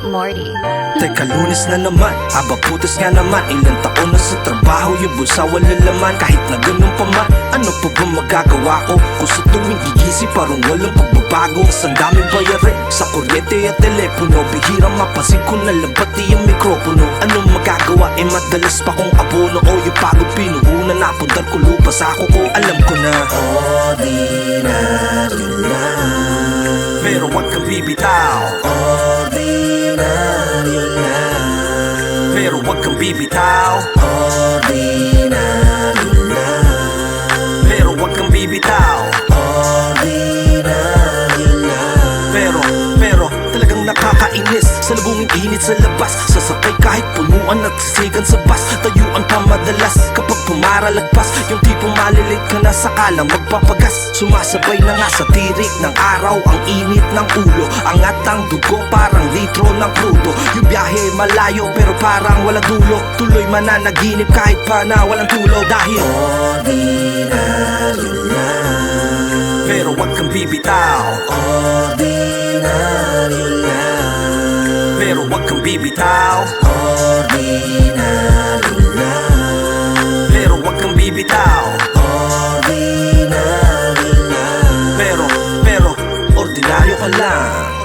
Morty. Teka, Lunes na naman, aba putas nga naman. Ilang taon na sa trabaho, yung bulsa walang laman. Kahit na ganun pa man, ano pa ba magagawa ko? Kung sa tuwing gigising parang walang pagbabago. Ang daming bayarin sa kuryente at telepono. Bihirang mapansin ko na lang pati yung mikropono. Anong magagawa, madalas pa kong abono. O yung pagod pinuhunan, napundar ko lupa sa ako ko. Alam ko na ordinaryo lang, pero wag kang bibitaw. Ordinaryo lang, pero wag kang bibitaw. Ordinaryo lang, pero wag kang bibitaw. Ordinaryo lang, pero talagang nakakainis. Sa labunging init sa labas, sasakay kahit punuan at sisigan sa bus. Tayuan pa madalas kapag pumaralagpas. Yung tipong malilit ka na sakalang magpapagas. Sumasabay na nga sa tirik ng araw ang init ng ulo. Angat ang dugo parang litro ng krudo. Yung biyahe malayo pero parang walang dulo. Tuloy mananaginip kahit pa na walang tulog. Dahil ordinaryo lang, pero wag kang bibitaw. Ordinaryo lang, pero wag kang bibitaw. Ordinaryo lang, pero wag kang bibitaw. Ordinaryo lang, pero ordinaryo ka lang.